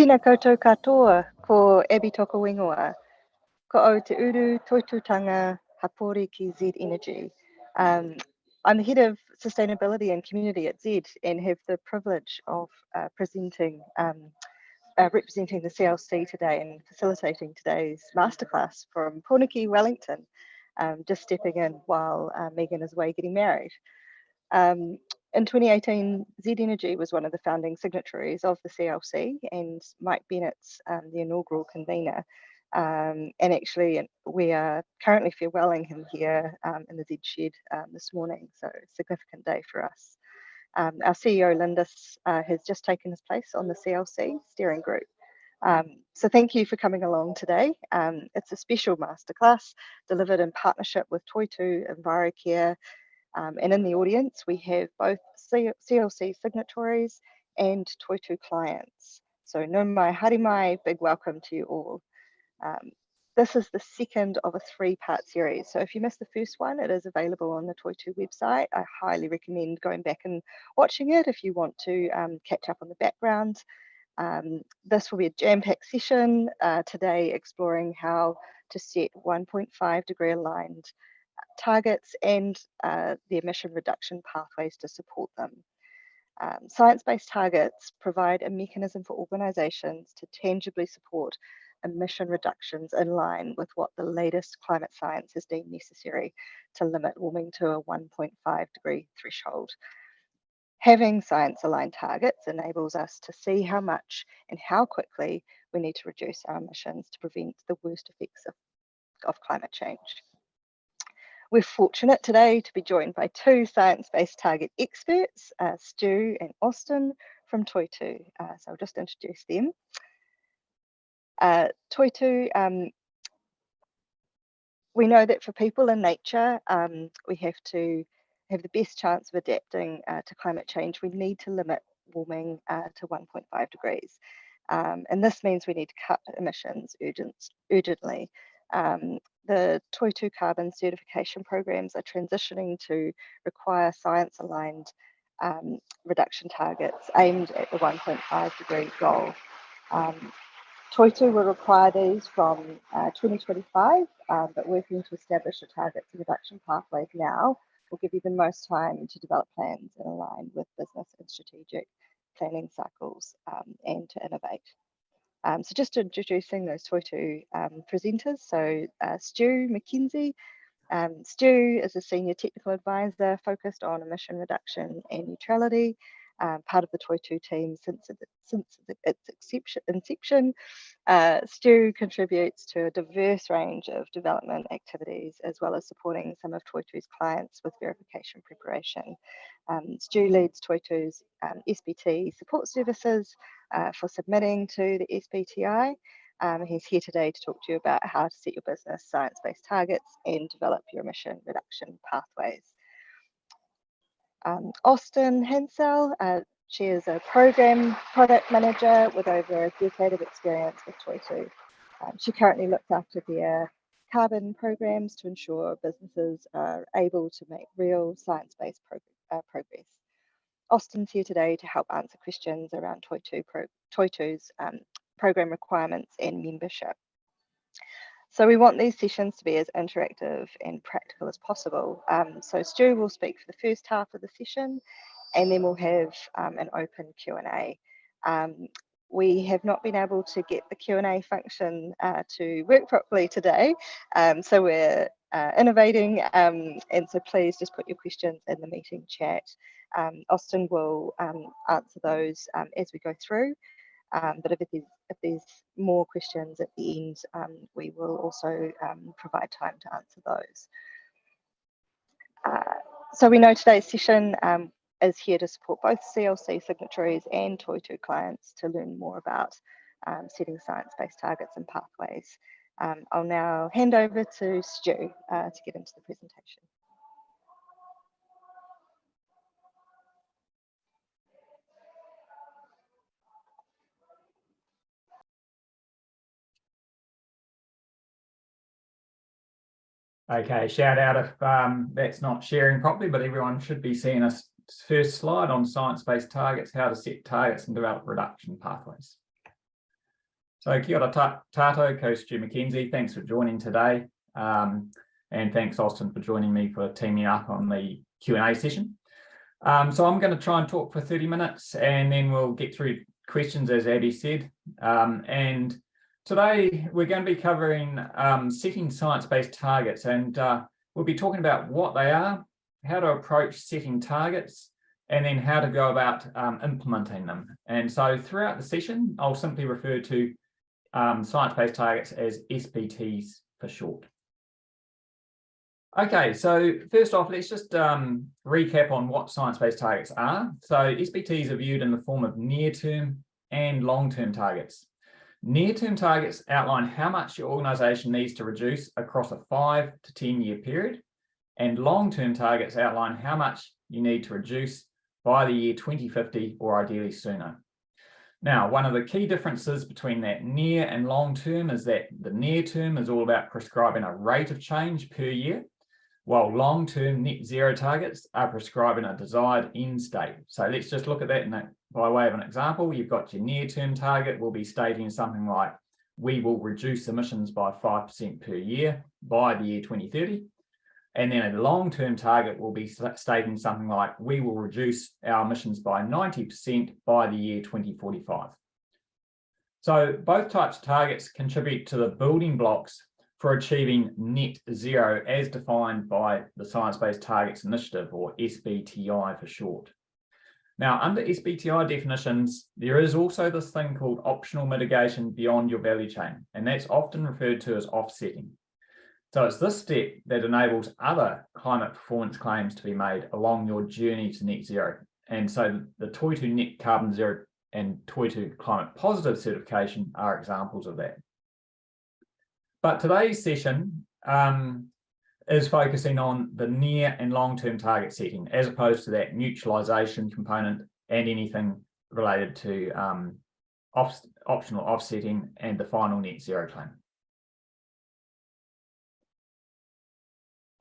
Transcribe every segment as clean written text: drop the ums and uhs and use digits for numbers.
Tēnā koutou katoa ko Abby Toko Wingoa. Ko o te uru toitūtanga hapori ki Z Energy. I'm the head of sustainability and community at Z and have the privilege of representing the CLC today and facilitating today's masterclass from Pōneke, Wellington, just stepping in while Megan is away getting married. In 2018, Z Energy was one of the founding signatories of the CLC, and Mike Bennett's the inaugural convener. And actually, we are currently farewelling him here in the Z Shed this morning, so significant day for us. Our CEO, Lindis, has just taken his place on the CLC steering group. So thank you for coming along today. It's a special masterclass delivered in partnership with Toitū and EnviroCare. And in the audience, we have both CLC signatories and Toitū clients. So no mai, haere mai, big welcome to you all. This is the second of a 3-part series. So if you missed the first one, it is available on the Toitū website. I highly recommend going back and watching it if you want to catch up on the background. This will be a jam-packed session today, exploring how to set 1.5 degree aligned targets and the emission reduction pathways to support them. Science-based targets provide a mechanism for organisations to tangibly support emission reductions in line with what the latest climate science has deemed necessary to limit warming to a 1.5 degree threshold. Having science-aligned targets enables us to see how much and how quickly we need to reduce our emissions to prevent the worst effects of climate change. We're fortunate today to be joined by 2 science-based target experts, Stu and Austin from Toitū. So I'll just introduce them. Toitū, we know that for people in nature, we have to have the best chance of adapting to climate change. We need to limit warming to 1.5 degrees. And this means we need to cut emissions urgently. The Toitū carbon certification programs are transitioning to require science-aligned reduction targets aimed at the 1.5 degree goal. Toitū will require these from 2025, but working to establish the targets and reduction pathways now will give you the most time to develop plans and align with business and strategic planning cycles and to innovate. So just introducing those Toitū presenters. So Stu McKenzie. Stu is a senior technical advisor focused on emission reduction and neutrality, part of the Toitū team since its inception. Stu contributes to a diverse range of development activities, as well as supporting some of Toitū's clients with verification preparation. Stu leads Toitū's SBT support services for submitting to the SBTI. He's here today to talk to you about how to set your business science-based targets and develop your emission reduction pathways. Austin Hansel, she is a program product manager with over a decade of experience with Toitū. She currently looks after their carbon programs to ensure businesses are able to make real science-based progress. Austin's here today to help answer questions around Toitū's program requirements and membership. So we want these sessions to be as interactive and practical as possible. So Stu will speak for the first half of the session, and then we'll have an open Q&A. We have not been able to get the Q&A function to work properly today, so we're innovating, and so please just put your questions in the meeting chat. Austin will answer those as we go through. But if there's more questions at the end, we will also provide time to answer those. So we know today's session is here to support both CLC signatories and Toitū clients to learn more about setting science-based targets and pathways. I'll now hand over to Stu to get into the presentation. Okay, shout out if that's not sharing properly, but everyone should be seeing us first slide on science-based targets, how to set targets and develop reduction pathways. So kia ora tātou, ko Stu McKenzie. Thanks for joining today. And thanks, Austin, for joining me for teaming up on the Q&A session. So I'm going to try and talk for 30 minutes and then we'll get through questions, as Abby said. And today we're going to be covering setting science-based targets, and we'll be talking about what they are, how to approach setting targets, and then how to go about implementing them. And so throughout the session, I'll simply refer to science-based targets as SBTs for short. Okay, so first off, let's just recap on what science-based targets are. So SBTs are viewed in the form of near-term and long-term targets. Near-term targets outline how much your organisation needs to reduce across a 5 to 10 year period, and long-term targets outline how much you need to reduce by the year 2050 or ideally sooner. Now, one of the key differences between that near and long term is that the near term is all about prescribing a rate of change per year, while long-term net zero targets are prescribing a desired end state. So let's just look at that by way of an example. You've got your near-term target will be stating something like, we will reduce emissions by 5% per year by the year 2030. And then a long-term target will be stating something like, we will reduce our emissions by 90% by the year 2045. So both types of targets contribute to the building blocks for achieving net zero as defined by the Science Based Targets Initiative, or SBTI for short. Now, under SBTI definitions, there is also this thing called optional mitigation beyond your value chain, and that's often referred to as offsetting. So it's this step that enables other climate performance claims to be made along your journey to net zero. And so the Toitū Net Carbon Zero and Toitū Climate Positive certification are examples of that. But today's session is focusing on the near and long-term target setting, as opposed to that neutralisation component and anything related to optional offsetting and the final net zero claim.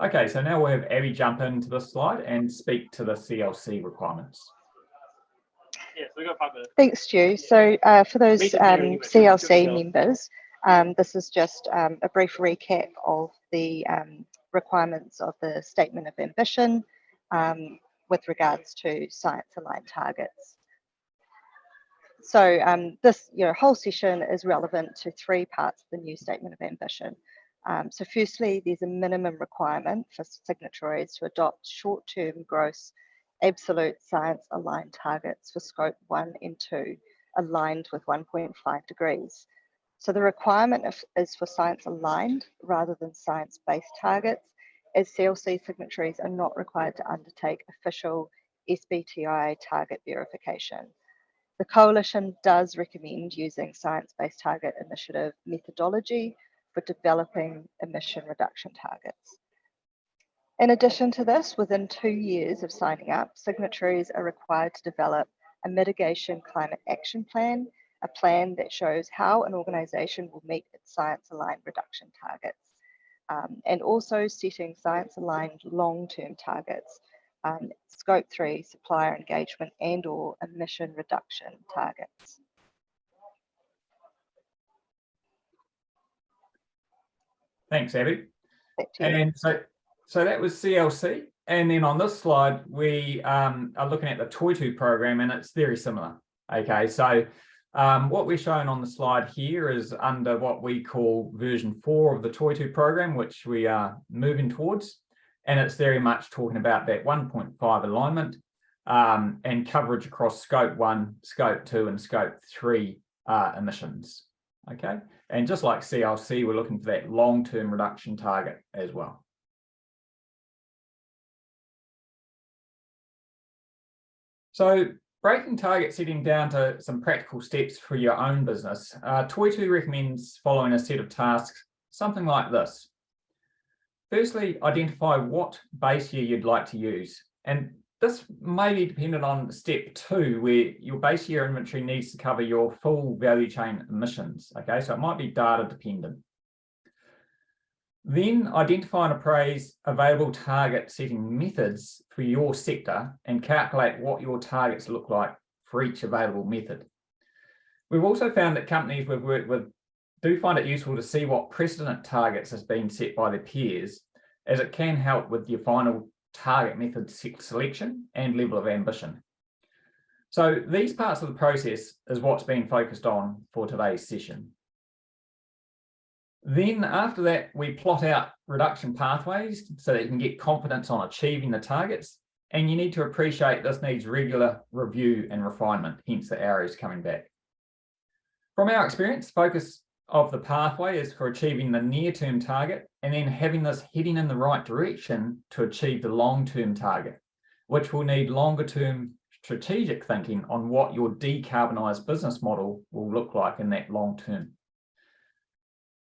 Okay, so now we'll have Abby jump into this slide and speak to the CLC requirements. Yeah, so we got 5 minutes. Thanks, Stu. So for those CLC members, this is just a brief recap of the requirements of the Statement of Ambition with regards to science-aligned targets. So this whole session is relevant to 3 parts of the new Statement of Ambition. So firstly, there's a minimum requirement for signatories to adopt short-term gross absolute science-aligned targets for scope 1 and 2, aligned with 1.5 degrees. So the requirement is for science-aligned rather than science-based targets, as CLC signatories are not required to undertake official SBTI target verification. The Coalition does recommend using Science-Based Target Initiative methodology for developing emission reduction targets. In addition to this, within 2 years of signing up, signatories are required to develop a mitigation climate action plan, a plan that shows how an organisation will meet its science-aligned reduction targets, and also setting science-aligned long-term targets, scope 3 supplier engagement and or emission reduction targets. Thanks, Abby. And so that was CLC. And then on this slide, we are looking at the Toitū program, and it's very similar. Okay, so what we're showing on the slide here is under what we call version 4 of the Toitū program, which we are moving towards. And it's very much talking about that 1.5 alignment and coverage across scope 1, scope 2, and scope 3 emissions. Okay, and just like CLC, we're looking for that long-term reduction target as well. So breaking target setting down to some practical steps for your own business, Toitū recommends following a set of tasks, something like this. Firstly, identify what base year you'd like to use. And this may be dependent on step 2, where your base year inventory needs to cover your full value chain emissions. Okay, so it might be data dependent. Then identify and appraise available target setting methods for your sector and calculate what your targets look like for each available method. We've also found that companies we've worked with do find it useful to see what precedent targets has been set by their peers, as it can help with your final target method selection and level of ambition. So these parts of the process is what's being focused on for today's session. Then after that, we plot out reduction pathways so that you can get confidence on achieving the targets. And you need to appreciate this needs regular review and refinement, hence the arrows coming back. From our experience, focus of the pathway is for achieving the near-term target and then having this heading in the right direction to achieve the long-term target, which will need longer-term strategic thinking on what your decarbonised business model will look like in that long term.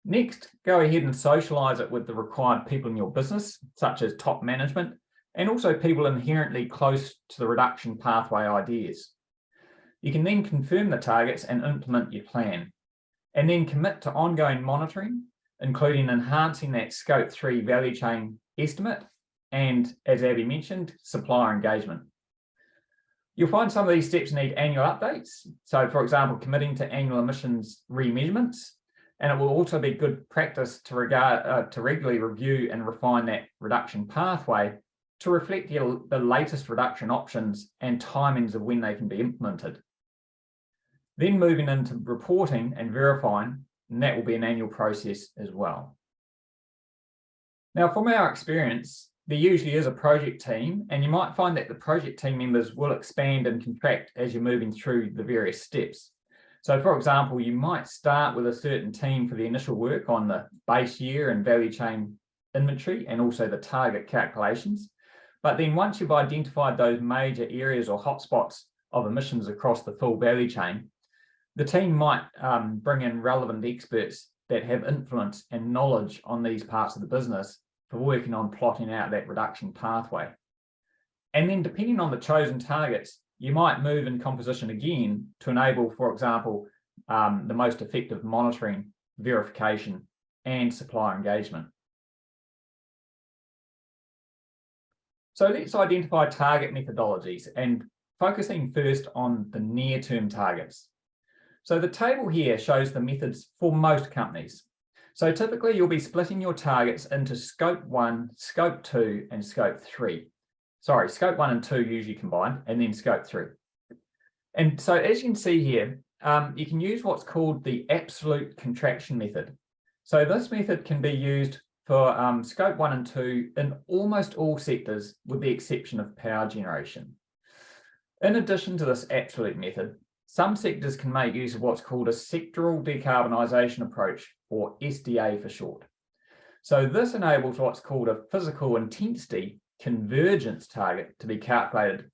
Next, go ahead and socialise it with the required people in your business, such as top management, and also people inherently close to the reduction pathway ideas. You can then confirm the targets and implement your plan, and then commit to ongoing monitoring, including enhancing that Scope 3 value chain estimate, and as Abby mentioned, supplier engagement. You'll find some of these steps need annual updates. So for example, committing to annual emissions remeasurements, and it will also be good practice to regularly review and refine that reduction pathway to reflect the latest reduction options and timings of when they can be implemented. Then moving into reporting and verifying, and that will be an annual process as well. Now, from our experience, there usually is a project team, and you might find that the project team members will expand and contract as you're moving through the various steps. So for example, you might start with a certain team for the initial work on the base year and value chain inventory and also the target calculations. But then once you've identified those major areas or hotspots of emissions across the full value chain, the team might bring in relevant experts that have influence and knowledge on these parts of the business for working on plotting out that reduction pathway. And then depending on the chosen targets, you might move in composition again to enable, for example, the most effective monitoring, verification, and supplier engagement. So let's identify target methodologies and focusing first on the near-term targets. So the table here shows the methods for most companies. So typically you'll be splitting your targets into Scope 1, Scope 2, and Scope 3. Sorry, Scope 1 and 2 usually combined, and then Scope 3. And so as you can see here, you can use what's called the absolute contraction method. So this method can be used for Scope 1 and 2 in almost all sectors, with the exception of power generation. In addition to this absolute method, some sectors can make use of what's called a sectoral decarbonisation approach, or SDA for short. So this enables what's called a physical intensity convergence target to be calculated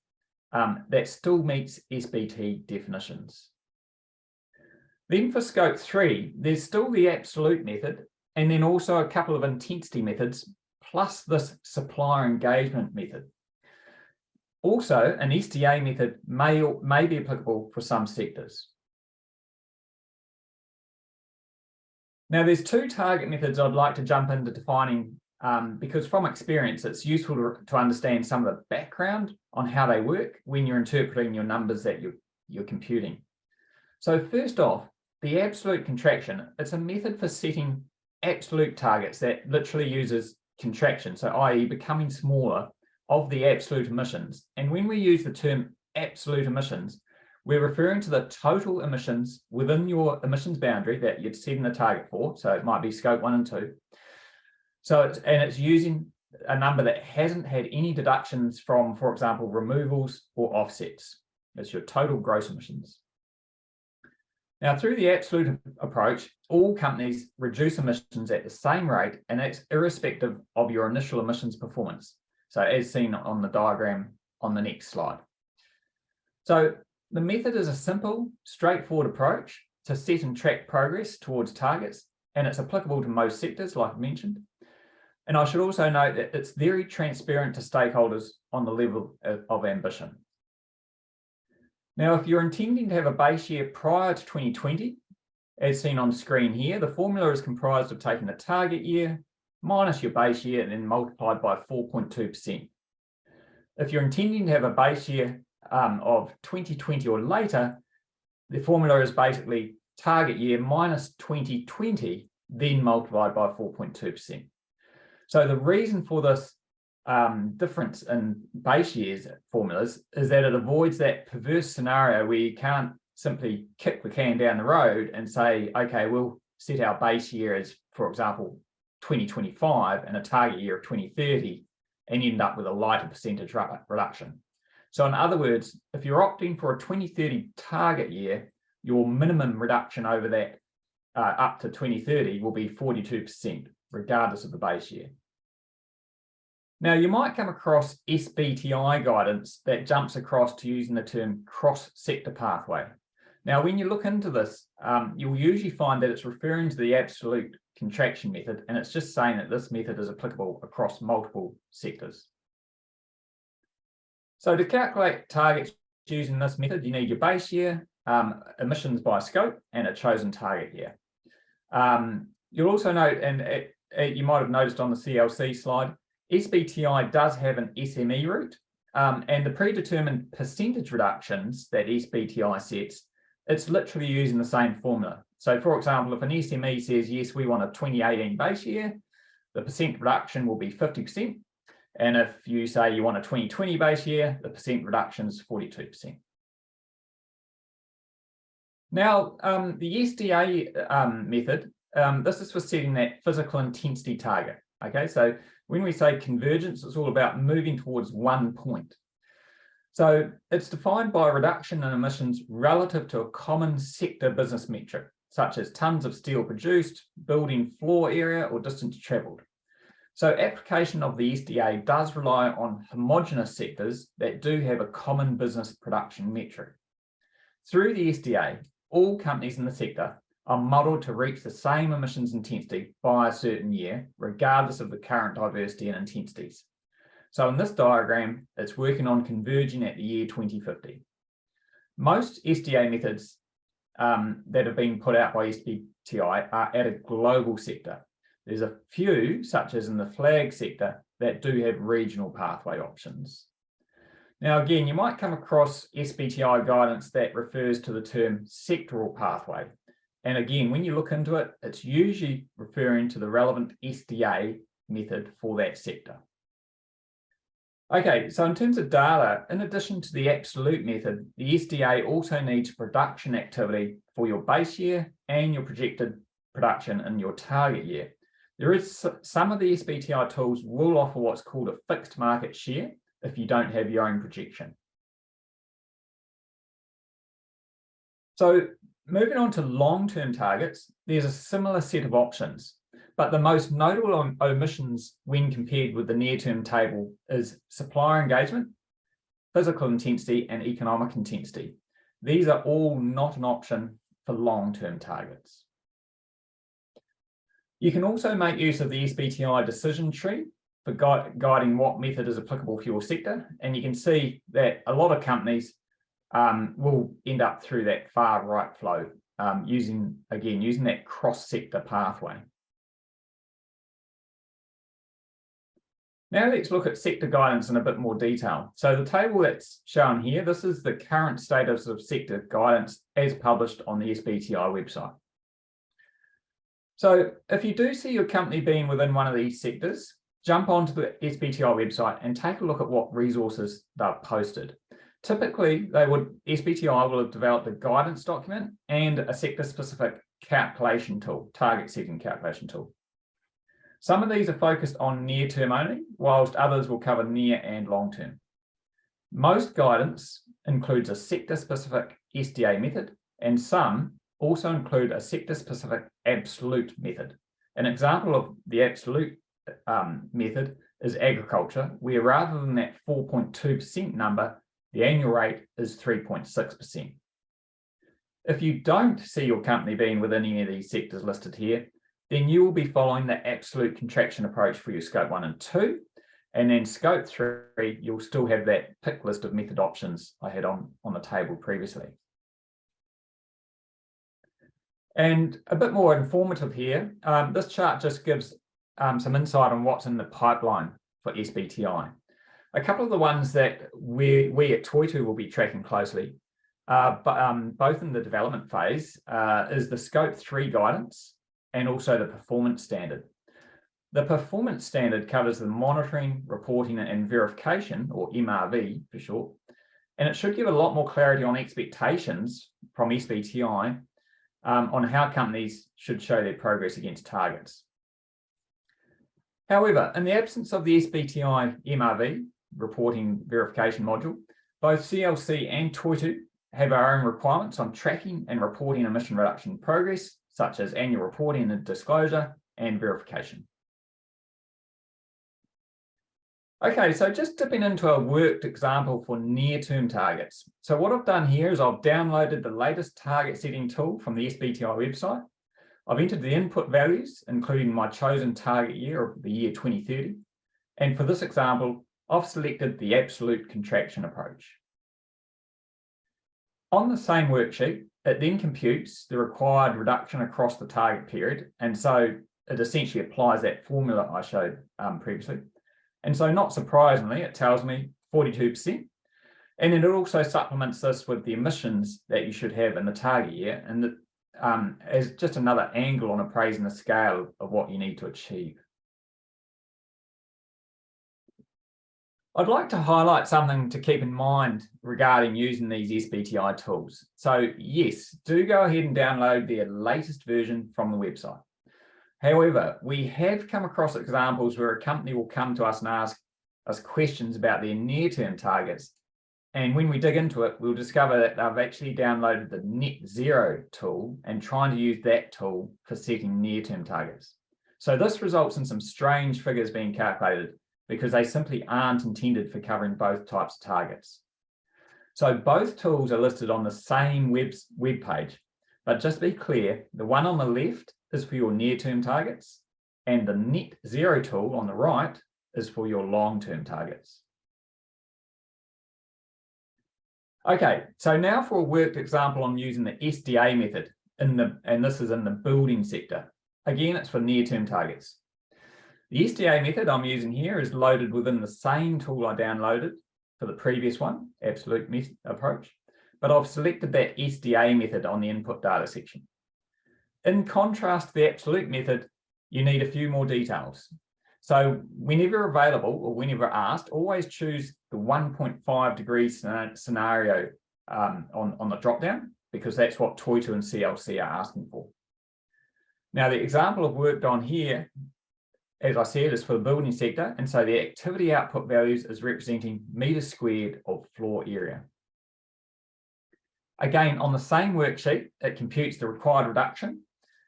that still meets SBT definitions. Then for Scope 3, there's still the absolute method, and then also a couple of intensity methods, plus this supplier engagement method. Also, an SDA method may be applicable for some sectors. Now, there's two target methods I'd like to jump into defining because from experience, it's useful to understand some of the background on how they work when you're interpreting your numbers that you're computing. So first off, the absolute contraction, it's a method for setting absolute targets that literally uses contraction, so i.e. becoming smaller of the absolute emissions. And when we use the term absolute emissions, we're referring to the total emissions within your emissions boundary that you're setting the target for. So it might be Scope 1 and 2. So it's using a number that hasn't had any deductions from, for example, removals or offsets. It's your total gross emissions. Now, through the absolute approach, all companies reduce emissions at the same rate, and that's irrespective of your initial emissions performance. So as seen on the diagram on the next slide. So the method is a simple, straightforward approach to set and track progress towards targets, and it's applicable to most sectors, like I mentioned. And I should also note that it's very transparent to stakeholders on the level of ambition. Now, if you're intending to have a base year prior to 2020, as seen on screen here, the formula is comprised of taking the target year minus your base year and then multiplied by 4.2%. If you're intending to have a base year of 2020 or later, the formula is basically target year minus 2020, then multiplied by 4.2%. So the reason for this difference in base years formulas is that it avoids that perverse scenario where you can't simply kick the can down the road and say, okay, we'll set our base year as, for example, 2025 and a target year of 2030, and you end up with a lighter percentage reduction. So in other words, if you're opting for a 2030 target year, your minimum reduction over that up to 2030 will be 42%, regardless of the base year. Now, you might come across SBTI guidance that jumps across to using the term cross-sector pathway. Now, when you look into this, you'll usually find that it's referring to the absolute contraction method, and it's just saying that this method is applicable across multiple sectors. So to calculate targets using this method, you need your base year, emissions by scope, and a chosen target year. You'll also note, and you might have noticed on the CLC slide, SBTI does have an SME route, and the predetermined percentage reductions that SBTI sets, it's literally using the same formula. So for example, if an SME says, yes, we want a 2018 base year, the percent reduction will be 50%. And if you say you want a 2020 base year, the percent reduction is 42%. Now, the SDA method, this is for setting that physical intensity target. Okay, so when we say convergence, it's all about moving towards one point. So it's defined by a reduction in emissions relative to a common sector business metric, such as tons of steel produced, building floor area, or distance travelled. So application of the SDA does rely on homogeneous sectors that do have a common business production metric. Through the SDA, all companies in the sector are modelled to reach the same emissions intensity by a certain year, regardless of the current diversity and intensities. So in this diagram, it's working on converging at the year 2050. Most SDA methods that have been put out by SBTI are at a global sector. There's a few, such as in the flag sector, that do have regional pathway options. Now, again, you might come across SBTI guidance that refers to the term sectoral pathway. And again, when you look into it, it's usually referring to the relevant SDA method for that sector. Okay, so in terms of data, in addition to the absolute method, the SDA also needs production activity for your base year and your projected production in your target year. There is some of the SBTI tools will offer what's called a fixed market share if you don't have your own projection. So moving on to long-term targets, there's a similar set of options, but the most notable omissions when compared with the near-term table is supplier engagement, physical intensity, and economic intensity. These are all not an option for long-term targets. You can also make use of the SBTI decision tree for guiding what method is applicable for your sector. And you can see that a lot of companies will end up through that far right flow using that cross-sector pathway. Now let's look at sector guidance in a bit more detail. So the table that's shown here, this is the current status of sector guidance as published on the SBTI website. So if you do see your company being within one of these sectors, jump onto the SBTI website and take a look at what resources they've posted. Typically, SBTI will have developed a guidance document and a sector-specific calculation tool, target setting calculation tool. Some of these are focused on near-term only, whilst others will cover near and long-term. Most guidance includes a sector-specific SDA method, and some also include a sector-specific absolute method. An example of the absolute method is agriculture, where rather than that 4.2% number, the annual rate is 3.6%. If you don't see your company being within any of these sectors listed here, then you will be following the absolute contraction approach for your scope 1 and 2. And then scope 3, you'll still have that pick list of method options I had on the table previously. And a bit more informative here, this chart just gives some insight on what's in the pipeline for SBTI. A couple of the ones that we at Toitū will be tracking closely both in the development phase, is the Scope 3 guidance and also the performance standard. The performance standard covers the monitoring, reporting and verification, or MRV for short, and it should give a lot more clarity on expectations from SBTI on how companies should show their progress against targets. However, in the absence of the SBTI MRV, reporting verification module, both CLC and Toitū have our own requirements on tracking and reporting emission reduction progress, such as annual reporting and disclosure and verification. Okay, so just dipping into a worked example for near-term targets. So what I've done here is I've downloaded the latest target setting tool from the SBTI website. I've entered the input values, including my chosen target year of the year 2030. And for this example, I've selected the absolute contraction approach. On the same worksheet, it then computes the required reduction across the target period. And so it essentially applies that formula I showed previously. And so not surprisingly, it tells me 42%. And then it also supplements this with the emissions that you should have in the target year, and as just another angle on appraising the scale of what you need to achieve. I'd like to highlight something to keep in mind regarding using these SBTI tools. So yes, do go ahead and download their latest version from the website. However, we have come across examples where a company will come to us and ask us questions about their near-term targets. And when we dig into it, we'll discover that they've actually downloaded the net zero tool and trying to use that tool for setting near-term targets. So this results in some strange figures being calculated because they simply aren't intended for covering both types of targets. So both tools are listed on the same web page, but just to be clear, the one on the left is for your near-term targets, and the net zero tool on the right is for your long-term targets. Okay, so now for a worked example on using the SDA method, and this is in the building sector. Again, it's for near-term targets. The SDA method I'm using here is loaded within the same tool I downloaded for the previous one, absolute approach, but I've selected that SDA method on the input data section. In contrast to the absolute method, you need a few more details. So whenever available or whenever asked, always choose the 1.5 degree scenario on the dropdown, because that's what Toitū and CLC are asking for. Now, the example I've worked on here, as I said, is for the building sector, and so the activity output values is representing meters squared of floor area. Again, on the same worksheet, it computes the required reduction,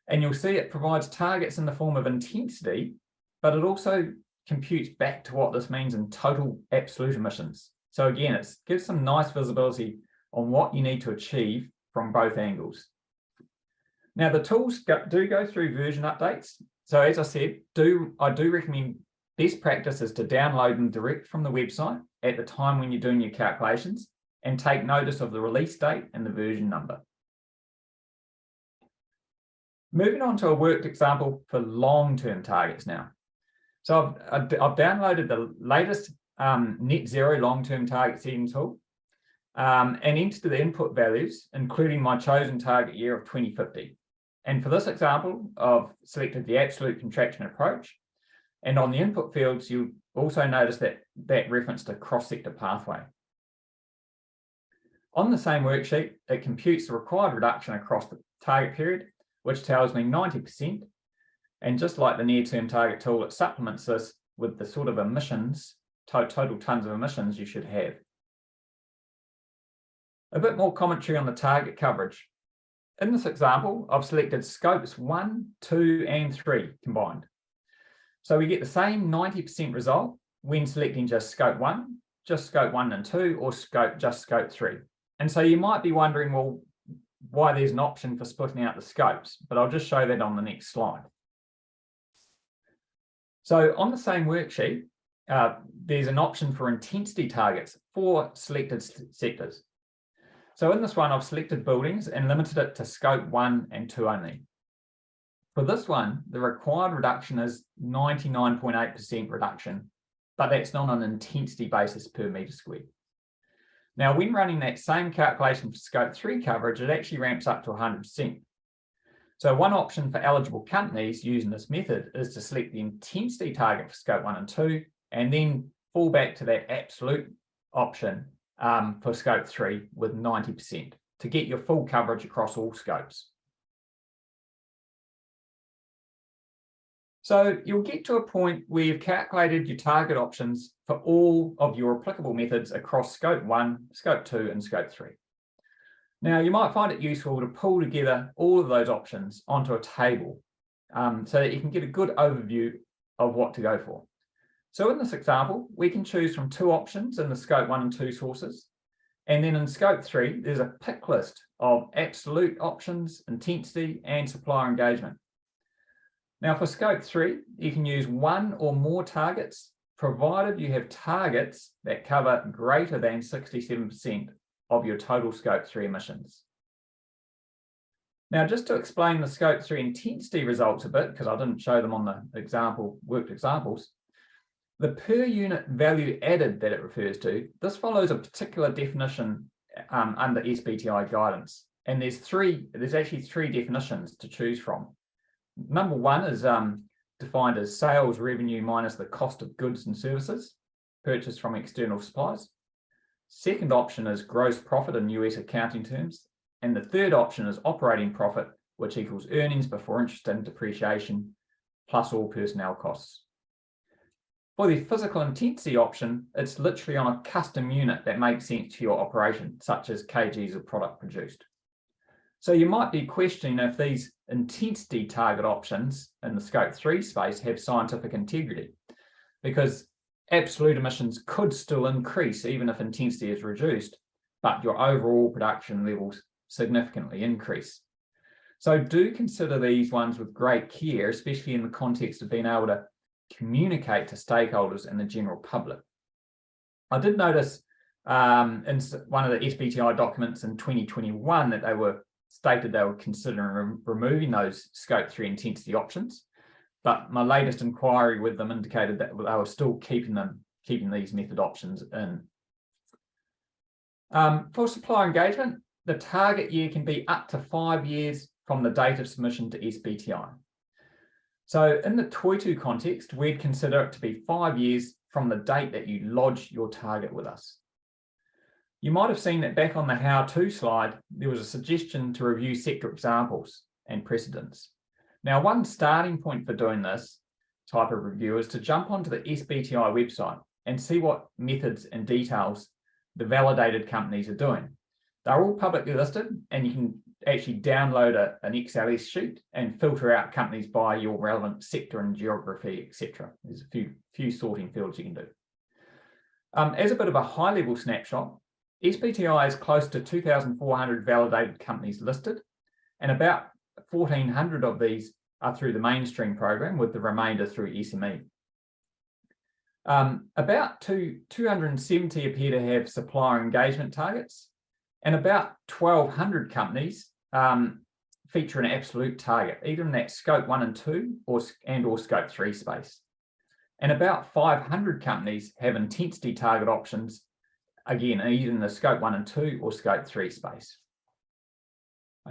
and you'll see it provides targets in the form of intensity, but it also computes back to what this means in total absolute emissions. So again, it gives some nice visibility on what you need to achieve from both angles. Now, the tools do go through version updates. So as I said, I do recommend best practice is to download them direct from the website at the time when you're doing your calculations and take notice of the release date and the version number. Moving on to a worked example for long-term targets now. So I've downloaded the latest net zero long-term target setting tool and entered the input values, including my chosen target year of 2050. And for this example, I've selected the absolute contraction approach. And on the input fields, you'll also notice that reference to cross-sector pathway. On the same worksheet, it computes the required reduction across the target period, which tells me 90%. And just like the near-term target tool, it supplements this with the sort of emissions, total tons of emissions you should have. A bit more commentary on the target coverage. In this example, I've selected scopes 1, 2, and 3 combined. So we get the same 90% result when selecting just scope 1 and 2, or just scope 3. And so you might be wondering, well, why there's an option for splitting out the scopes, but I'll just show that on the next slide. So on the same worksheet, there's an option for intensity targets for selected sectors. So in this one, I've selected buildings and limited it to scope 1 and 2 only. For this one, the required reduction is 99.8% reduction, but that's not on an intensity basis per meter squared. Now, when running that same calculation for scope 3 coverage, it actually ramps up to 100%. So one option for eligible companies using this method is to select the intensity target for scope 1 and 2, and then fall back to that absolute option for scope 3 with 90% to get your full coverage across all scopes. So you'll get to a point where you've calculated your target options for all of your applicable methods across scope 1, scope 2, and scope 3. Now, you might find it useful to pull together all of those options onto a table so that you can get a good overview of what to go for. So in this example, we can choose from 2 options in the scope 1 and 2 sources. And then in scope 3, there's a pick list of absolute options, intensity, and supplier engagement. Now for scope 3, you can use 1 or more targets, provided you have targets that cover greater than 67% of your total scope 3 emissions. Now, just to explain the scope 3 intensity results a bit, because I didn't show them on the worked examples, the per unit value added that it refers to, this follows a particular definition under SBTI guidance. And there's actually three definitions to choose from. Number 1 is defined as sales revenue minus the cost of goods and services purchased from external suppliers. Second option is gross profit in US accounting terms. And the third option is operating profit, which equals earnings before interest and depreciation plus all personnel costs. For the physical intensity option, it's literally on a custom unit that makes sense to your operation, such as kgs of product produced. So you might be questioning if these intensity target options in the scope 3 space have scientific integrity, because absolute emissions could still increase even if intensity is reduced, but your overall production levels significantly increase. So do consider these ones with great care, especially in the context of being able to communicate to stakeholders and the general public. I did notice in one of the SBTI documents in 2021 that they were stated they were considering removing those scope 3 intensity options, but my latest inquiry with them indicated that they were still keeping these method options in. For supplier engagement, the target year can be up to 5 years from the date of submission to SBTI. So in the Toitū context, we'd consider it to be 5 years from the date that you lodge your target with us. You might have seen that back on the how-to slide, there was a suggestion to review sector examples and precedents. Now, one starting point for doing this type of review is to jump onto the SBTI website and see what methods and details the validated companies are doing. They're all publicly listed, and you can actually download an XLS sheet and filter out companies by your relevant sector and geography, etc. There's a few sorting fields you can do. As a bit of a high-level snapshot, SBTI is close to 2,400 validated companies listed, and about 1,400 of these are through the mainstream program, with the remainder through SME. About 270 appear to have supplier engagement targets, and about 1,200 companies feature an absolute target, either in that scope 1 and 2 or scope 3 space. And about 500 companies have intensity target options, again, either in the scope 1 and 2 or scope 3 space.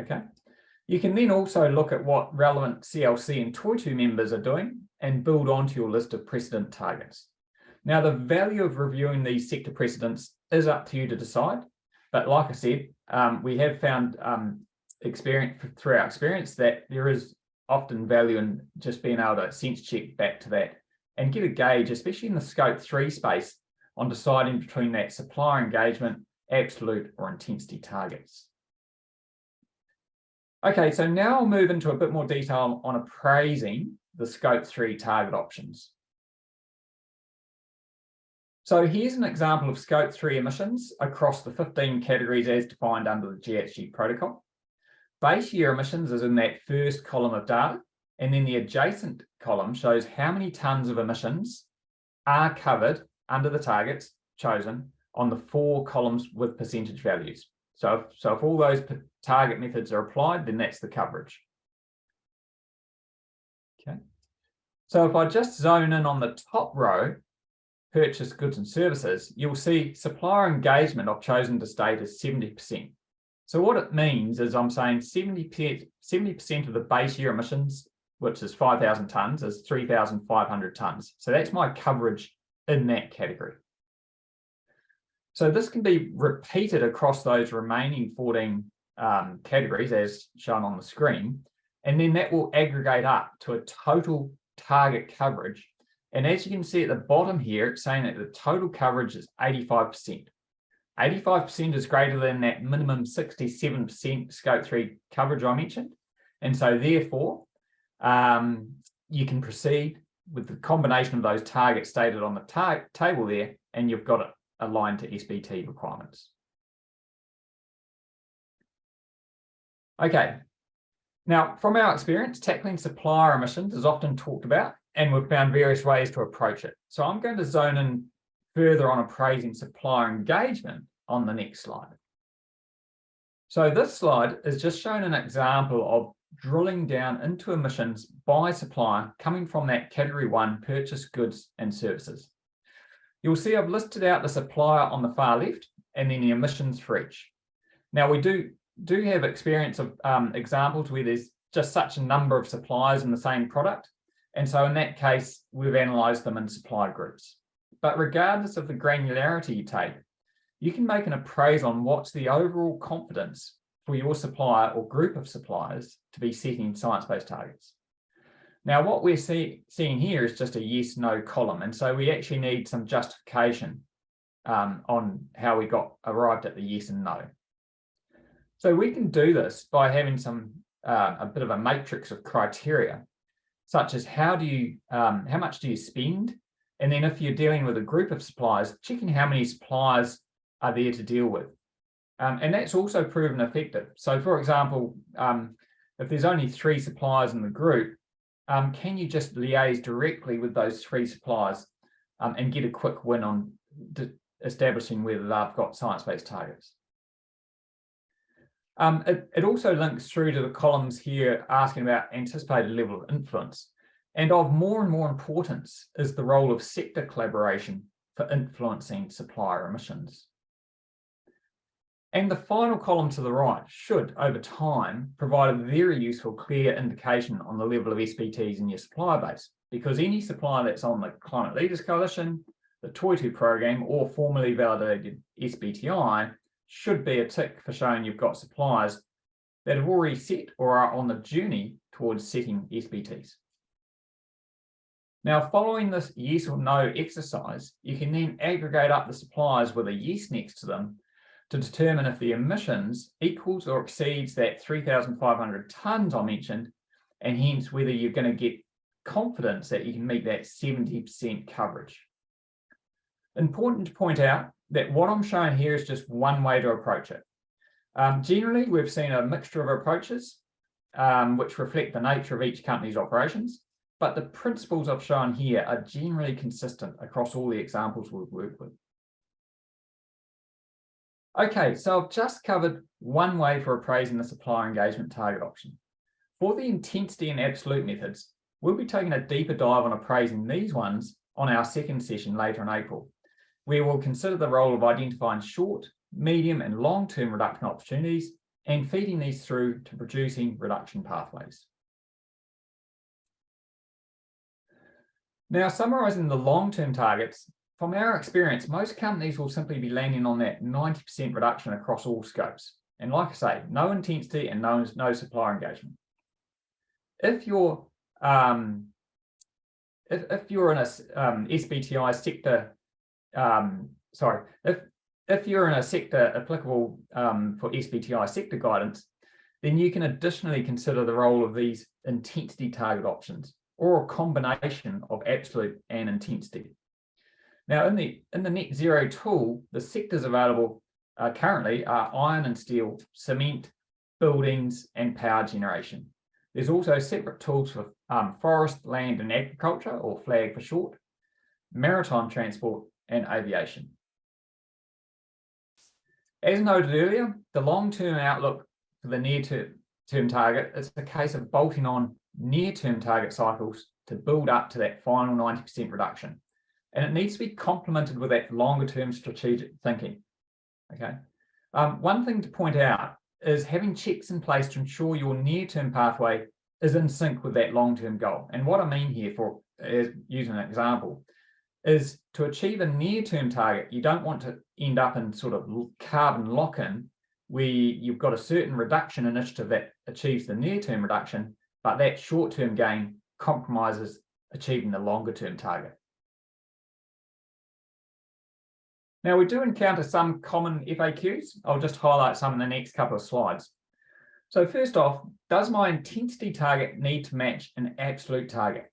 Okay. You can then also look at what relevant CLC and Toitū members are doing and build onto your list of precedent targets. Now, the value of reviewing these sector precedents is up to you to decide. But like I said, we have found through our experience that there is often value in just being able to sense check back to that and get a gauge, especially in the scope 3 space, on deciding between that supplier engagement, absolute or intensity targets. Okay, so now I'll move into a bit more detail on appraising the scope 3 target options. So here's an example of scope 3 emissions across the 15 categories as defined under the GHG protocol. Base year emissions is in that first column of data, and then the adjacent column shows how many tonnes of emissions are covered under the targets chosen on the 4 columns with percentage values. So if all those target methods are applied, then that's the coverage. Okay. So if I just zone in on the top row, purchased goods and services, you'll see supplier engagement I've chosen to state as 70%. So what it means is I'm saying 70% of the base year emissions, which is 5,000 tonnes, is 3,500 tonnes. So that's my coverage in that category. So this can be repeated across those remaining 14 categories as shown on the screen, and then that will aggregate up to a total target coverage. And as you can see at the bottom here, it's saying that the total coverage is 85%. 85% is greater than that minimum 67% scope 3 coverage I mentioned. And so therefore, you can proceed with the combination of those targets stated on the table there, and you've got it aligned to SBT requirements. Okay, now from our experience, tackling supplier emissions is often talked about, and we've found various ways to approach it. So I'm going to zone in further on appraising supplier engagement on the next slide. So this slide is just showing an example of drilling down into emissions by supplier coming from that category 1 purchased goods and services. You'll see I've listed out the supplier on the far left and then the emissions for each. Now we do have experience of examples where there's just such a number of suppliers in the same product. And so in that case, we've analysed them in supply groups. But regardless of the granularity you take, you can make an appraisal on what's the overall confidence for your supplier or group of suppliers to be setting science-based targets. Now, what we're seeing here is just a yes/no column. And so we actually need some justification on how we arrived at the yes and no. So we can do this by having a bit of a matrix of criteria, such as how much do you spend? And then if you're dealing with a group of suppliers, checking how many suppliers are there to deal with. And that's also proven effective. So for example, if there's only 3 suppliers in the group, can you just liaise directly with those 3 suppliers and get a quick win on establishing whether they've got science-based targets? It also links through to the columns here asking about anticipated level of influence. And of more and more importance is the role of sector collaboration for influencing supplier emissions. And the final column to the right should, over time, provide a very useful, clear indication on the level of SBTs in your supplier base, because any supplier that's on the Climate Leaders Coalition, the Toitū program, or formally validated SBTI should be a tick for showing you've got suppliers that have already set or are on the journey towards setting SBTs. Now, following this yes or no exercise, you can then aggregate up the suppliers with a yes next to them to determine if the emissions equals or exceeds that 3,500 tonnes I mentioned, and hence whether you're going to get confidence that you can meet that 70% coverage. Important to point out that what I'm showing here is just one way to approach it. Generally, we've seen a mixture of approaches which reflect the nature of each company's operations, but the principles I've shown here are generally consistent across all the examples we've worked with. Okay, so I've just covered one way for appraising the supplier engagement target option. For the intensity and absolute methods, we'll be taking a deeper dive on appraising these ones on our second session later in April, where we'll consider the role of identifying short, medium and long-term reduction opportunities and feeding these through to producing reduction pathways. Now, summarising the long-term targets, from our experience, most companies will simply be landing on that 90% reduction across all scopes. And like I say, no intensity and no supplier engagement. If you're in a SBTI sector, if you're in a sector applicable for SBTI sector guidance, then you can additionally consider the role of these intensity target options, or a combination of absolute and intensity. Now, in the net zero tool, the sectors available currently are iron and steel, cement, buildings, and power generation. There's also separate tools for forest, land, and agriculture, or FLAG for short, maritime transport, and aviation. As noted earlier, the long-term outlook for the near-term target is a case of bolting on near-term target cycles to build up to that final 90% reduction. and it needs to be complemented with that longer term strategic thinking. Okay. One thing to point out is having checks in place to ensure your near-term pathway is in sync with that long-term goal. And what I mean here, for using an example, is to achieve a near-term target, you don't want to end up in sort of carbon lock-in where you've got a certain reduction initiative that achieves the near-term reduction, but that short-term gain compromises achieving the longer-term target. Now, we do encounter some common FAQs. I'll just highlight some in the next couple of slides. So first off, does my intensity target need to match an absolute target?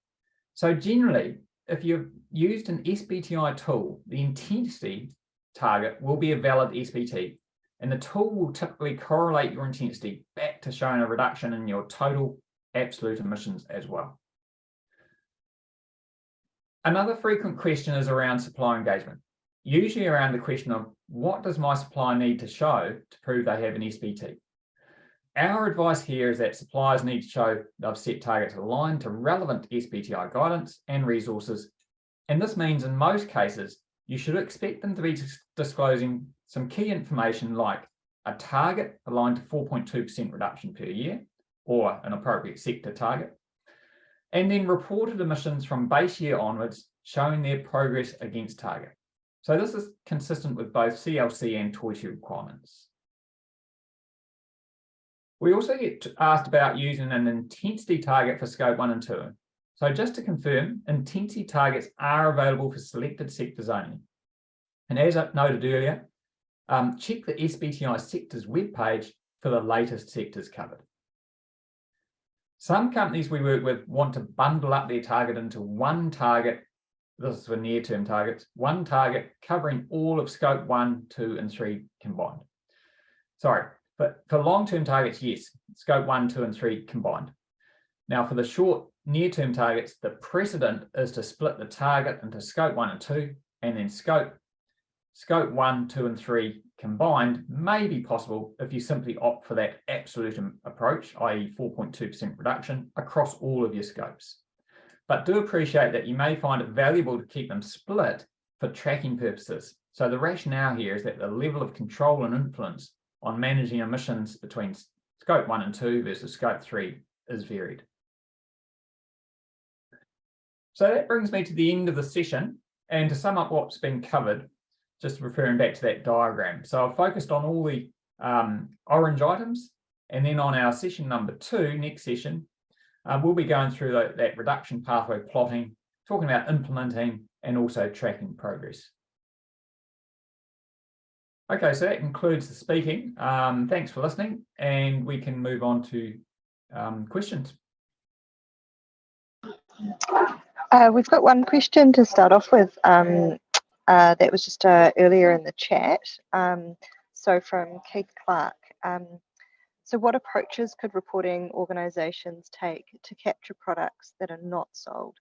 So generally, if you've used an SBTI tool, the intensity target will be a valid SBT, and the tool will typically correlate your intensity back to showing a reduction in your total absolute emissions as well. Another frequent question is around supplier engagement, usually around the question of what does my supplier need to show to prove they have an SBT? Our advice here is that suppliers need to show they've set targets aligned to relevant SBTI guidance and resources. And this means in most cases, you should expect them to be disclosing some key information like a target aligned to 4.2% reduction per year, or an appropriate sector target, and then reported emissions from base year onwards showing their progress against target. So this is consistent with both CLC and Toitū requirements. We also get asked about using an intensity target for scope 1 and 2. So just to confirm, intensity targets are available for selected sectors only. And as I noted earlier, check the SBTI sectors webpage for the latest sectors covered. Some companies we work with want to bundle up their target into one target. This is for near-term targets, one target covering all of scope 1, 2, and 3 combined. Sorry, but for long-term targets, yes, scope 1, 2, and 3 combined. Now, for the short near-term targets, the precedent is to split the target into scope 1 and 2, and then scope 1, 2, and 3 combined may be possible if you simply opt for that absolute approach, i.e. 4.2% reduction across all of your scopes. But do appreciate that you may find it valuable to keep them split for tracking purposes. So the rationale here is that the level of control and influence on managing emissions between scope 1 and 2 versus scope 3 is varied. So that brings me to the end of the session, and to sum up what's been covered, just referring back to that diagram. So I've focused on all the orange items, and then on our session number 2, next session, we'll be going through that reduction pathway plotting, talking about implementing and also tracking progress. Okay, so that concludes the speaking. Thanks for listening, and we can move on to questions. We've got one question to start off with that was just earlier in the chat. So from Keith Clark. So what approaches could reporting organisations take to capture products that are not sold,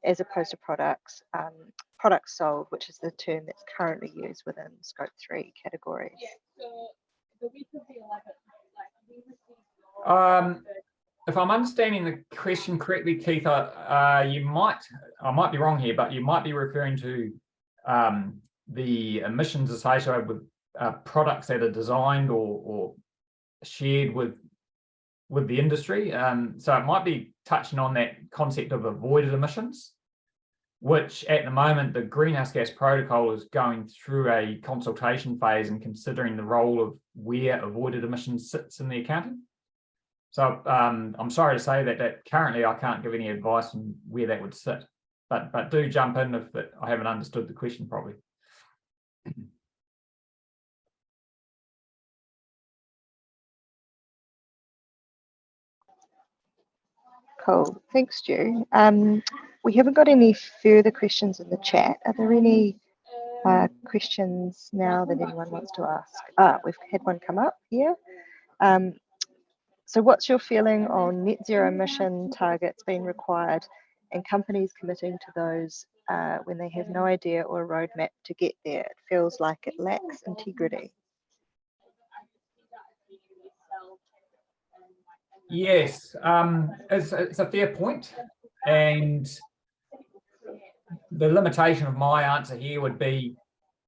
as opposed to products sold, which is the term that's currently used within Scope 3 category? If I'm understanding the question correctly, Keith, I might be wrong here, but you might be referring to the emissions associated with products that are designed or shared with the industry. So it might be touching on that concept of avoided emissions, which at the moment the Greenhouse Gas Protocol is going through a consultation phase and considering the role of where avoided emissions sits in the accounting. So I'm sorry to say that currently I can't give any advice on where that would sit, but do jump in if I haven't understood the question properly. Cool, thanks, Stu. We haven't got any further questions in the chat. Are there any questions now that anyone wants to ask? We've had one come up here. So what's your feeling on net zero emission targets being required and companies committing to those when they have no idea or a roadmap to get there? It feels like it lacks integrity. Yes, it's a fair point, and the limitation of my answer here would be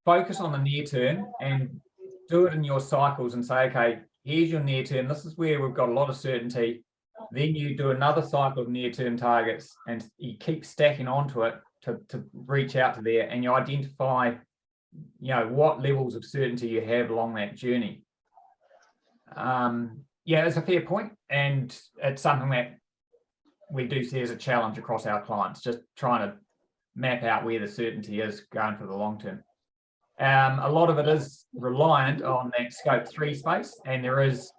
focus on the near term and do it in your cycles and say, okay, here's your near term. This is where we've got a lot of certainty. Then you do another cycle of near-term targets and you keep stacking onto it to reach out to there, and you identify, what levels of certainty you have along that journey. Yeah, it's a fair point, and it's something that we do see as a challenge across our clients, just trying to map out where the certainty is going for the long term. A lot of it is reliant on that scope 3 space, and there is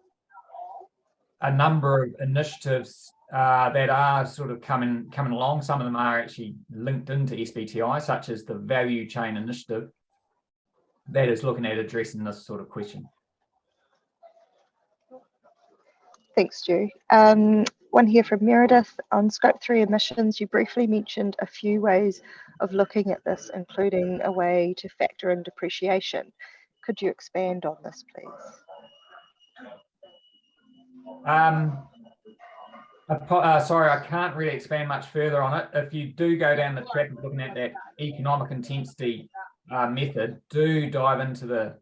a number of initiatives that are sort of coming along. Some of them are actually linked into SBTI, such as the Value Chain Initiative, that is looking at addressing this sort of question. Thanks, Stu. One here from Meredith. On scope 3 emissions, you briefly mentioned a few ways of looking at this, including a way to factor in depreciation. Could you expand on this, please? Sorry, I can't really expand much further on it. If you do go down the track of looking at that economic intensity method, do dive into the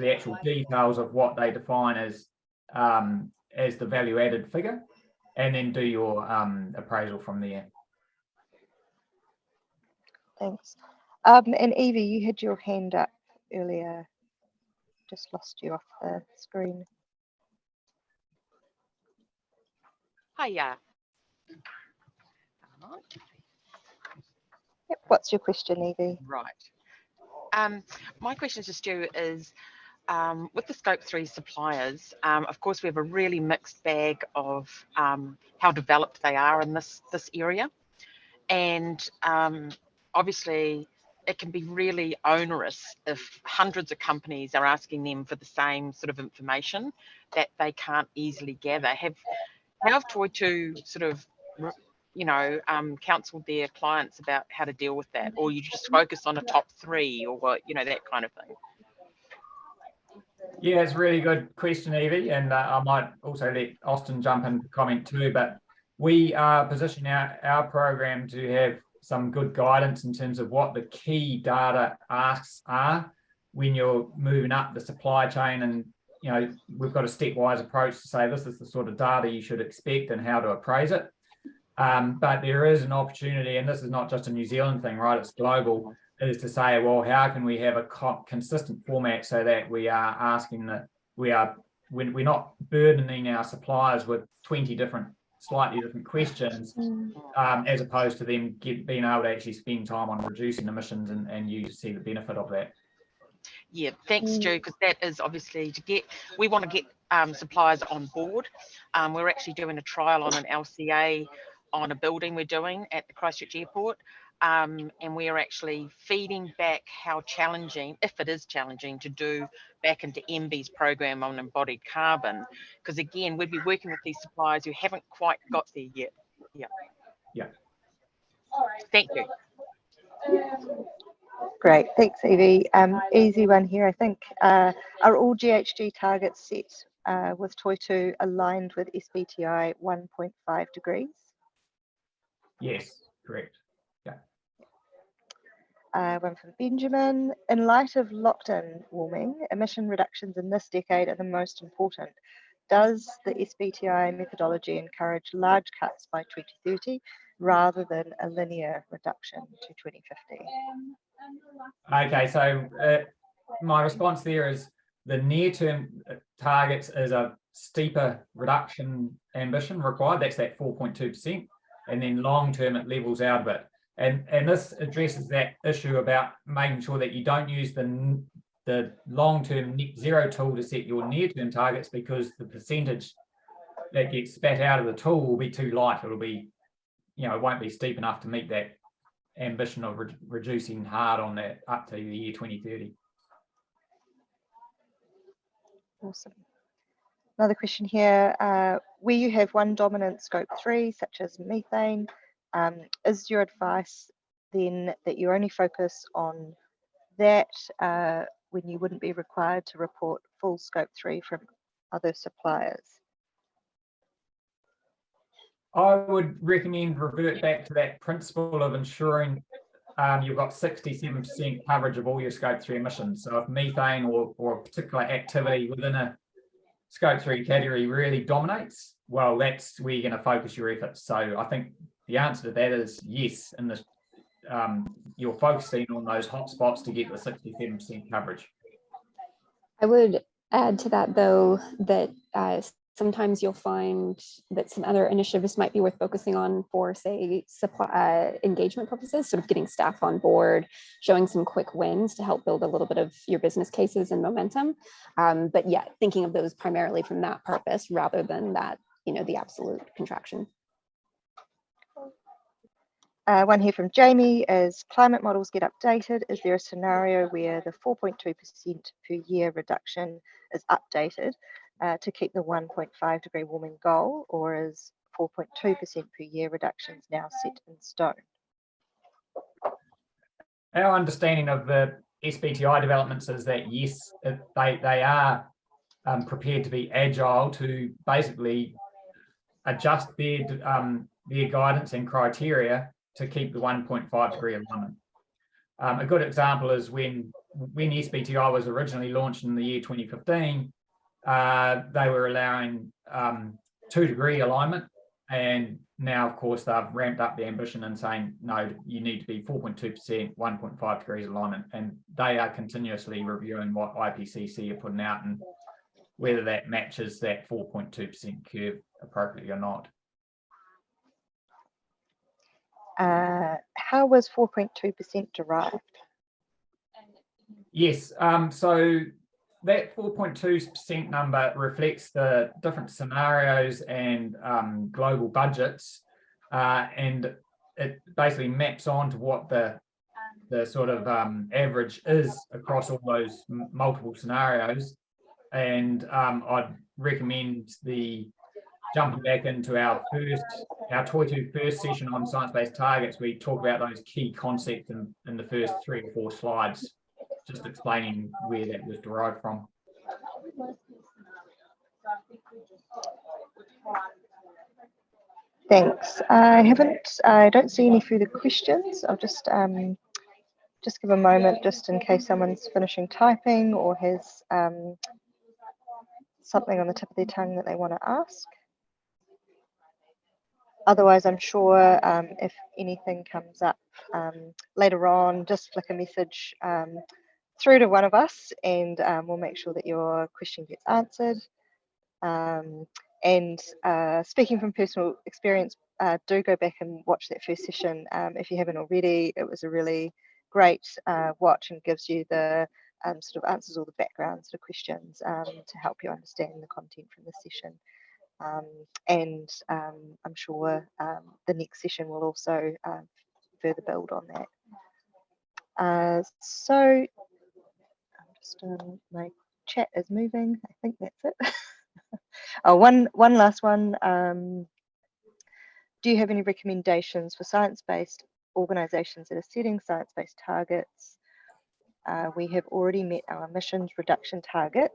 actual details of what they define as the value added figure, and then do your appraisal from there. Thanks. And Evie, you had your hand up earlier. Just lost you off the screen. Hiya. Yep. What's your question, Evie? Right. My question to Stu is, with the scope 3 suppliers, of course, we have a really mixed bag of how developed they are in this area. And obviously, it can be really onerous if hundreds of companies are asking them for the same sort of information that they can't easily gather. How have Toitū sort of, counseled their clients about how to deal with that? Or you just focus on a top 3 or what, that kind of thing? Yeah, it's a really good question, Evie, and I might also let Austin jump in to comment too, but we are positioning our program to have some good guidance in terms of what the key data asks are when you're moving up the supply chain, and we've got a stepwise approach to say this is the sort of data you should expect and how to appraise it. But there is an opportunity, and this is not just a New Zealand thing, right? It's global, is to say, well, how can we have a consistent format so that we are asking that we're not burdening our suppliers with 20 slightly different questions, as opposed to them being able to actually spend time on reducing emissions and you see the benefit of that. Yeah, thanks, Stu, because that is obviously we want to get suppliers on board. We're actually doing a trial on an LCA on a building we're doing at the Christchurch Airport. And we are actually feeding back how challenging, if it is challenging, to do back into MB's program on embodied carbon. Because again, we'd be working with these suppliers who haven't quite got there yet. Yeah. Thank you. Great, thanks, Evie. Easy one here, I think. Are all GHG targets set with Toitū aligned with SBTI 1.5 degrees? Yes, correct. One from Benjamin. In light of locked-in warming, emission reductions in this decade are the most important. Does the SBTI methodology encourage large cuts by 2030 rather than a linear reduction to 2050? Okay, so my response there is the near-term targets is a steeper reduction ambition required. That's that 4.2%, and then long-term it levels out a bit. And this addresses that issue about making sure that you don't use the long-term net zero tool to set your near-term targets, because the percentage that gets spat out of the tool will be too light. It'll be, it won't be steep enough to meet that ambition of reducing hard on that up to the year 2030. Awesome. Another question here. Where you have one dominant scope 3, such as methane, is your advice then that you only focus on that when you wouldn't be required to report full scope 3 from other suppliers? I would recommend revert back to that principle of ensuring you've got 67% coverage of all your scope 3 emissions. So if methane or a particular activity within a scope 3 category really dominates, well, that's where you're going to focus your efforts. So I think the answer to that is yes, in the you're focusing on those hot spots to get the 67% coverage. I would add to that, though, that sometimes you'll find that some other initiatives might be worth focusing on for, say, supply engagement purposes, sort of getting staff on board, showing some quick wins to help build a little bit of your business cases and momentum. But yeah, thinking of those primarily from that purpose rather than that, the absolute contraction. One here from Jamie: as climate models get updated, is there a scenario where the 4.2% per year reduction is updated to keep the 1.5 degree warming goal, or is 4.2% per year reductions now set in stone? Our understanding of the SBTI developments is that yes, they are prepared to be agile to basically adjust their guidance and criteria to keep the 1.5 degree alignment. A good example is when SBTI was originally launched in the year 2015, they were allowing 2 degree alignment, and now of course they've ramped up the ambition and saying no, you need to be 4.2%, 1.5 degrees alignment, and they are continuously reviewing what IPCC are putting out and whether that matches that 4.2% curve appropriately or not. How was 4.2% derived? Yes, so that 4.2% number reflects the different scenarios and global budgets, and it basically maps on to what the sort of average is across all those multiple scenarios. And I'd recommend jumping back into our Toitū first session on science-based targets. We talk about those key concepts in the first 3 or 4 slides, just explaining where that was derived from. Thanks. I don't see any further questions. I'll just give a moment just in case someone's finishing typing or has something on the tip of their tongue that they want to ask. Otherwise, I'm sure if anything comes up later on, just flick a message through to one of us, and we'll make sure that your question gets answered. And speaking from personal experience, do go back and watch that first session if you haven't already. It was a really great watch and gives you the sort of answers all the background sort of questions to help you understand the content from the session. And I'm sure the next session will also further build on that. So I'm just my chat is moving. I think that's it. Oh, one last one. Do you have any recommendations for science-based organisations that are setting science-based targets? We have already met our emissions reduction target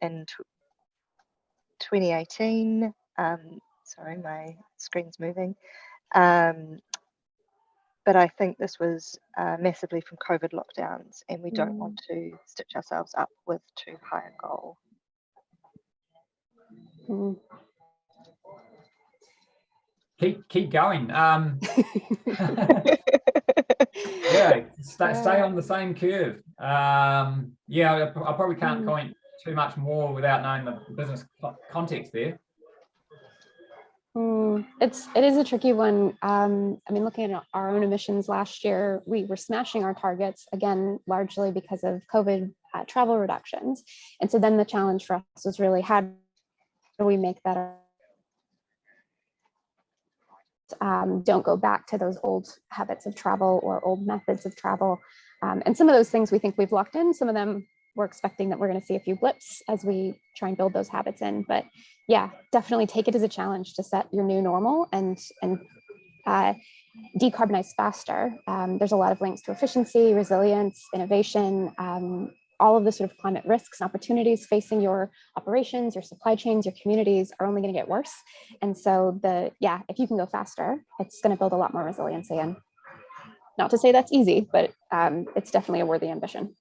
in 2018. Sorry, my screen's moving. But I think this was massively from COVID lockdowns, and we don't want to stitch ourselves up with too high a goal. Keep going. Yeah, stay on the same curve. Yeah, I probably can't comment too much more without knowing the business context there. It is a tricky one. I mean, looking at our own emissions last year, we were smashing our targets, again, largely because of COVID travel reductions. And so then the challenge for us was really, how do we make that don't go back to those old habits of travel or old methods of travel. And some of those things we think we've locked in. Some of them we're expecting that we're going to see a few blips as we try and build those habits in. But yeah, definitely take it as a challenge to set your new normal and decarbonize faster. There's a lot of links to efficiency, resilience, innovation, all of the sort of climate risks and opportunities facing your operations, your supply chains, your communities are only going to get worse. And so if you can go faster, it's going to build a lot more resiliency in. Not to say that's easy, but it's definitely a worthy ambition.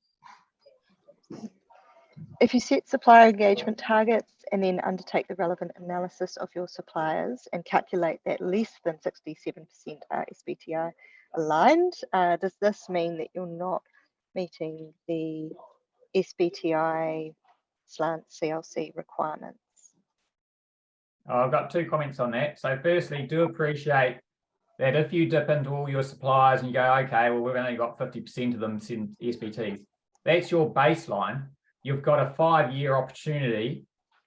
If you set supplier engagement targets and then undertake the relevant analysis of your suppliers and calculate that less than 67% are SBTI aligned, does this mean that you're not meeting the SBTI slant CLC requirements? I've got 2 comments on that. So firstly, do appreciate that if you dip into all your suppliers and you go, okay, well, we've only got 50% of them in SBTs, that's your baseline. You've got a 5-year opportunity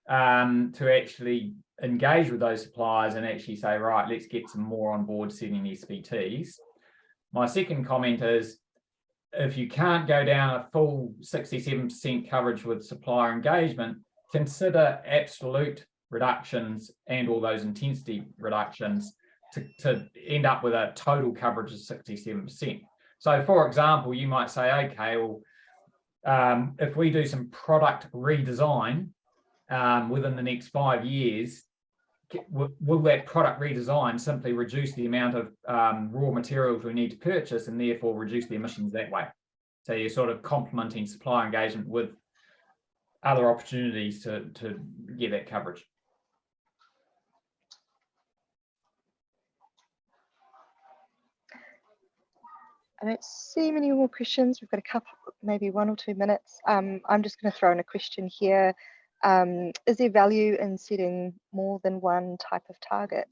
to actually engage with those suppliers and actually say, right, let's get some more on board setting SBTs. My second comment is, if you can't go down a full 67% coverage with supplier engagement, consider absolute reductions and all those intensity reductions to end up with a total coverage of 67%. So for example, you might say, okay, well, if we do some product redesign within the next 5 years, will that product redesign simply reduce the amount of raw materials we need to purchase and therefore reduce the emissions that way? So you're sort of complementing supplier engagement with other opportunities to get that coverage. I don't see many more questions. We've got a couple, maybe 1 or 2 minutes. I'm just going to throw in a question here. Is there value in setting more than one type of target?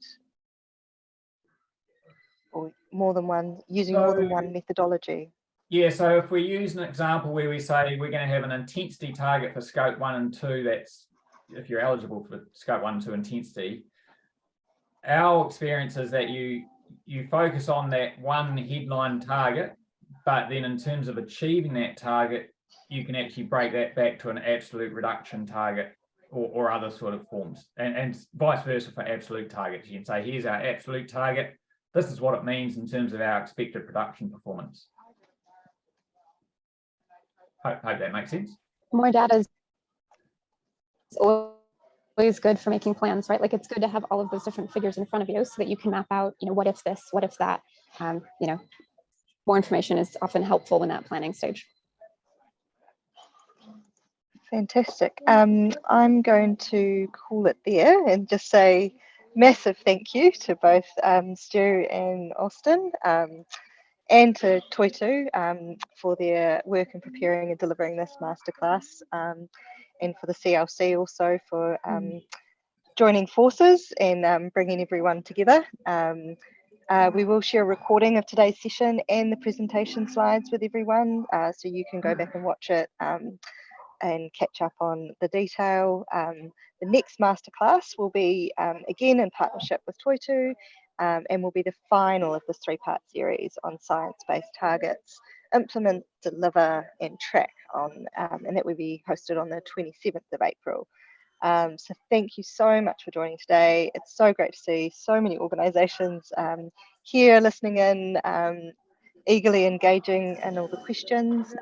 Or more than one, using more than one methodology? Yeah, so if we use an example where we say we're going to have an intensity target for scope 1 and 2, that's if you're eligible for scope 1 and 2 intensity, our experience is that you focus on that one headline target, but then in terms of achieving that target, you can actually break that back to an absolute reduction target or other sort of forms, and vice versa for absolute targets. You can say, here's our absolute target. This is what it means in terms of our expected production performance. Hope that makes sense. More data is always good for making plans, right? Like, it's good to have all of those different figures in front of you so that you can map out, what if this, what if that. More information is often helpful in that planning stage. Fantastic. I'm going to call it there and just say massive thank you to both Stu and Austin, and to Toitū for their work in preparing and delivering this masterclass, and for the CLC also for joining forces and bringing everyone together. We will share a recording of today's session and the presentation slides with everyone, so you can go back and watch it and catch up on the detail. The next masterclass will be again in partnership with Toitū, and will be the final of this 3-part series on science-based targets, implement, deliver and track on, and that will be hosted on the 27th of April. So thank you so much for joining today. It's so great to see so many organisations here listening in, eagerly engaging in all the questions,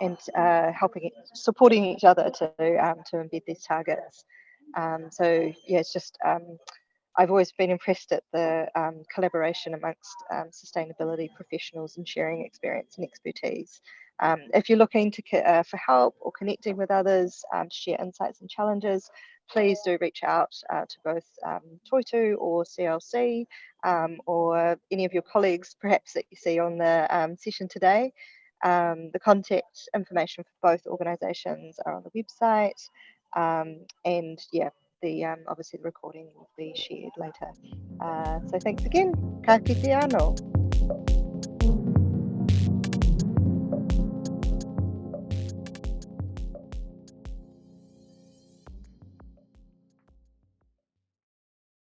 and supporting each other to embed these targets. So yeah, it's just I've always been impressed at the collaboration amongst sustainability professionals and sharing experience and expertise. If you're looking for help or connecting with others to share insights and challenges, please do reach out to both Toitū or CLC, or any of your colleagues perhaps that you see on the session today. The contact information for both organisations are on the website, and yeah, obviously the recording will be shared later. So thanks again. Ka kite anō.